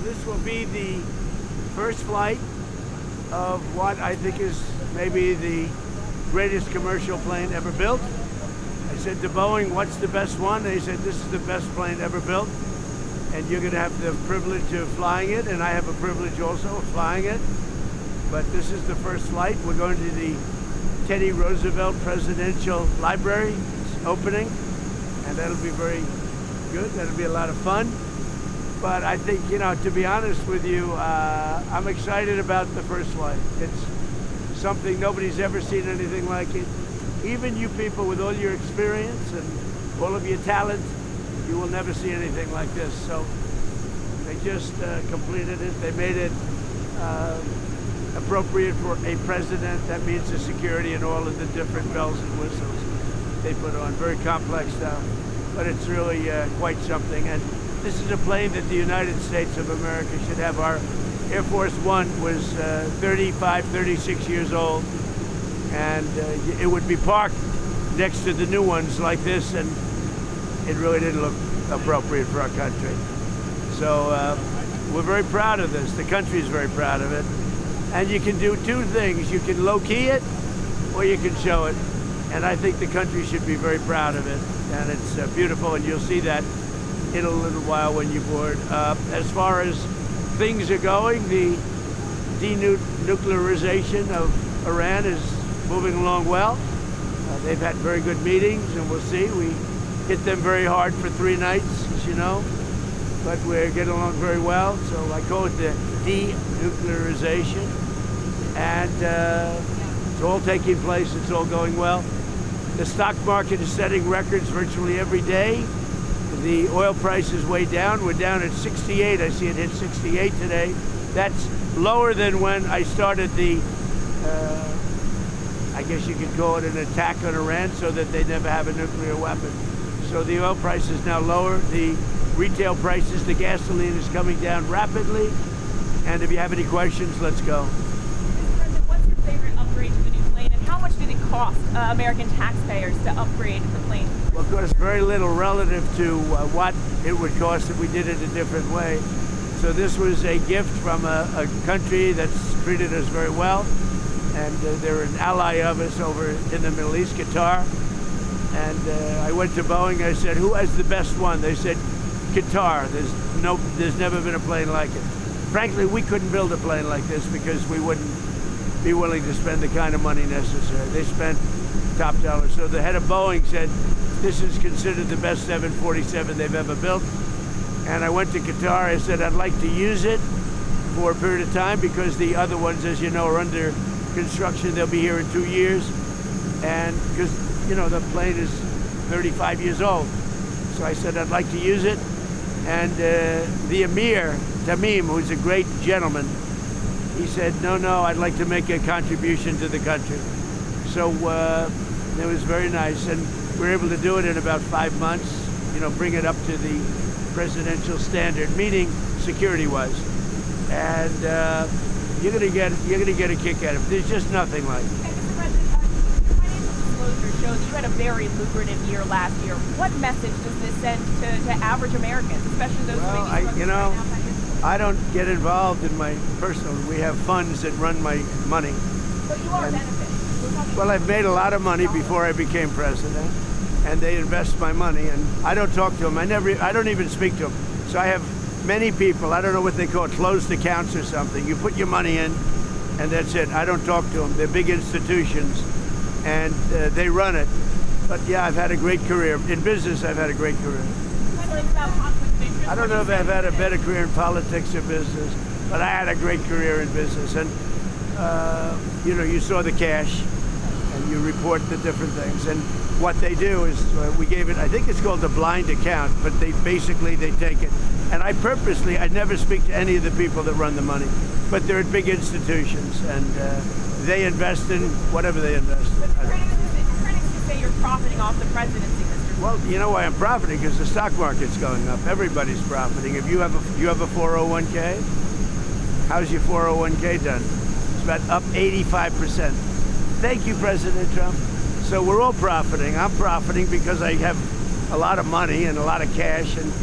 this will be the first flight of what I think is maybe the greatest commercial plane ever built. I said to Boeing, what's the best one? They said, this is the best plane ever built, and you're going to have the privilege of flying it, and I have a privilege also of flying it. But this is the first flight. We're going to the Teddy Roosevelt Presidential Library opening, and that'll be very good. That'll be a lot of fun. But I think, to be honest with you, I'm excited about the first flight. It's something nobody's ever seen anything like it. Even you people with all your experience and all of your talent, you will never see anything like this. So they just completed it. They made it appropriate for a president. That means the security and all of the different bells and whistles they put on. Very complex stuff, but it's really quite something. And this is a plane that the United States of America should have. Our Air Force One was 35, 36 years old, and it would be parked next to the new ones like this, and it really didn't look appropriate for our country. So we're very proud of this. The country is very proud of it. And you can do two things. You can low-key it, or you can show it. And I think the country should be very proud of it. And it's beautiful, and you'll see that in a little while when you board. As far as things are going, the denuclearization of Iran is moving along well. They've had very good meetings, and we'll see. We hit them very hard for 3 nights, as you know, but we're getting along very well. So I call it the denuclearization, and it's all taking place. It's all going well. The stock market is setting records virtually every day. The oil price is way down. We're down at 68. I see it hit 68 today. That's lower than when I started the, I guess you could call it an attack on Iran so that they never have a nuclear weapon. So the oil price is now lower. The retail prices, the gasoline is coming down rapidly. And if you have any questions, let's go. Mr. President, what's your favorite upgrade to the new plane, and how much did it cost American taxpayers to upgrade the plane? Well, of course, very little relative to what it would cost if we did it a different way. So this was a gift from a country that's treated us very well, and they're an ally of us over in the Middle East, Qatar. And I went to Boeing. I said, "Who has the best one?" They said, "Qatar." There's never been a plane like it. Frankly, we couldn't build a plane like this because we wouldn't be willing to spend the kind of money necessary. They spent top dollar. So the head of Boeing said, this is considered the best 747 they've ever built. And I went to Qatar. I said, I'd like to use it for a period of time because the other ones, as you know, are under construction. They'll be here in 2 years. And because, the plane is 35 years old. So I said, I'd like to use it. And the Emir, Tamim, who's a great gentleman, he said, no, I'd like to make a contribution to the country. So it was very nice. And we were able to do it in about 5 months, bring it up to the presidential standard, meaning security-wise. And you're gonna get a kick out of it. There's just nothing like it. Mr. President, your financial disclosure shows that you had a very lucrative year last year. What message does this send to average Americans, especially those who may be struggling right now? I don't get involved in my personal. We have funds that run my money. But you are benefiting. Well, I've made a lot of money before I became president, and they invest my money, and I don't talk to them. I don't even speak to them. So I have many people. I don't know what they call it, closed accounts or something. You put your money in, and that's it. I don't talk to them. They're big institutions, and they run it. But yeah, I've had a great career in business. I've had a great career. I don't know if I've had a better career in politics or business, but I had a great career in business. And, you saw the cash, and you report the different things. And what they do is, we gave it, I think it's called a blind account, but they take it. And I never speak to any of the people that run the money, but they're at big institutions, and they invest in whatever they invest in. Critics say you're profiting off the presidency, Mr. Well, you know why I'm profiting? Because the stock market's going up. Everybody's profiting. If you have a 401k, how's your 401k done? It's about up 85%. Thank you, President Trump. So we're all profiting. I'm profiting because I have a lot of money and a lot of cash, and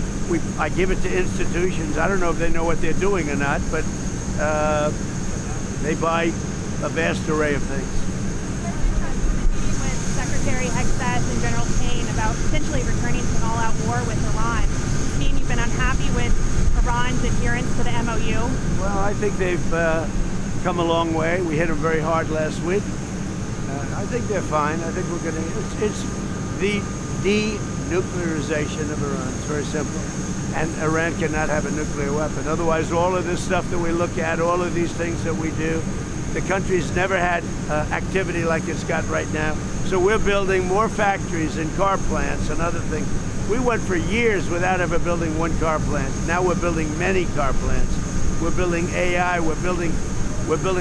I give it to institutions. I don't know if they know what they're doing or not, but they buy a vast array of things. With Secretary Hexet and General Payne about potentially returning to an all-out war with Iran. You've been unhappy with Iran's adherence to the MOU? Well, I think they've come a long way. We hit them very hard last week. I think they're fine. I think we're going to. It's the denuclearization of Iran. It's very simple. And Iran cannot have a nuclear weapon. Otherwise, all of this stuff that we look at, all of these things that we do, the country's never had activity like it's got right now. So we're building more factories and car plants and other things. We went for years without ever building one car plant. Now we're building many car plants. We're building AI. We're building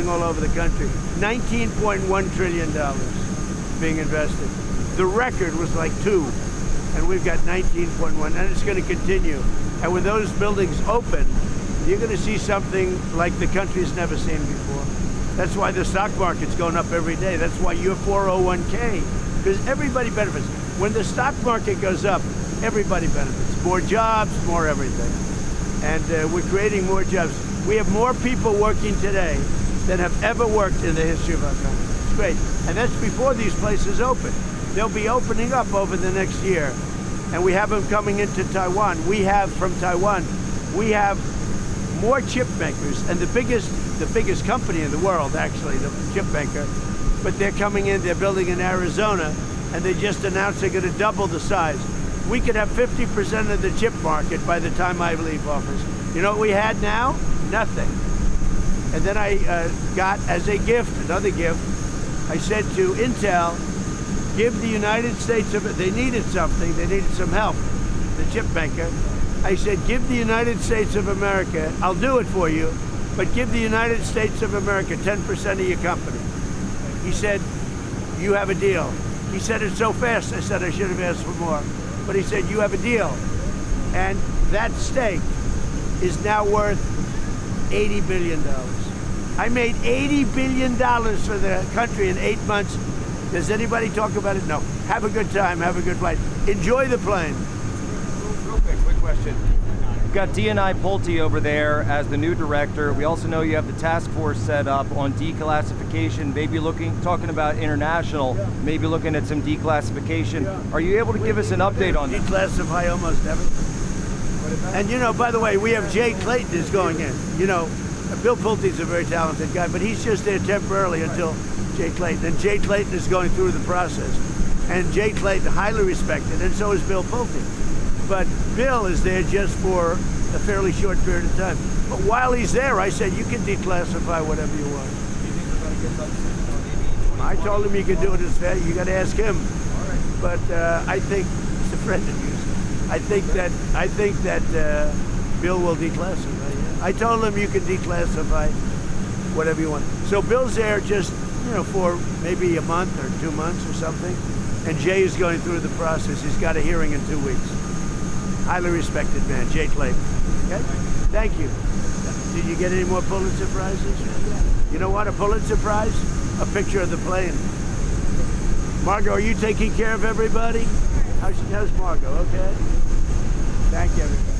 all over the country. $19.1 trillion being invested. The record was like 2, and we've got 19.1, and it's going to continue. And when those buildings open, you're going to see something like the country's never seen before. That's why the stock market's going up every day. That's why your 401k, because everybody benefits. When the stock market goes up, everybody benefits. More jobs, more everything. And we're creating more jobs. We have more people working today than have ever worked in the history of our country. It's great. And that's before these places open. They'll be opening up over the next year. And we have them coming into Taiwan. We have from Taiwan, we have more chip makers, and the biggest company in the world, actually, the chip maker, but they're coming in, they're building in Arizona, and they just announced they're going to double the size. We could have 50% of the chip market by the time I leave office. You know what we had now? Nothing. And then I got, as a gift, another gift, I said to Intel, give the United States, they needed something, they needed some help, the chip maker. I said, give the United States of America, I'll do it for you, but give the United States of America 10% of your company. He said, you have a deal. He said it so fast, I said I should have asked for more. But he said, you have a deal. And that stake is now worth $80 billion. I made $80 billion for the country in 8 months. Does anybody talk about it? No. Have a good time, have a good flight. Enjoy the plane. Real quick question. You've got D&I Pulte over there as the new director. We also know you have the task force set up on declassification, maybe talking about international, maybe looking at some declassification. Are you able to give us an update on that? Declassify almost everything. And you know, by the way, we have Jay Clayton is going in. You know, Bill Pulte's a very talented guy, but he's just there temporarily until Jay Clayton. And Jay Clayton is going through the process. And Jay Clayton, highly respected, and so is Bill Pulte. But Bill is there just for a fairly short period of time. But while he's there, I said, you can declassify whatever you want. I told him you could do it as fast. You got to ask him. But I think he's a friend of yours. I think that Bill will declassify. I told him you can declassify whatever you want. So Bill's there just, you know, for maybe a month or 2 months or something. And Jay is going through the process. He's got a hearing in 2 weeks. Highly respected man, Jay Clayton. Okay? Thank you. Did you get any more Pulitzer Prizes? You know what? A Pulitzer Prize? A picture of the plane. Margot, are you taking care of everybody? How's Margot? Okay. Thank you, everybody.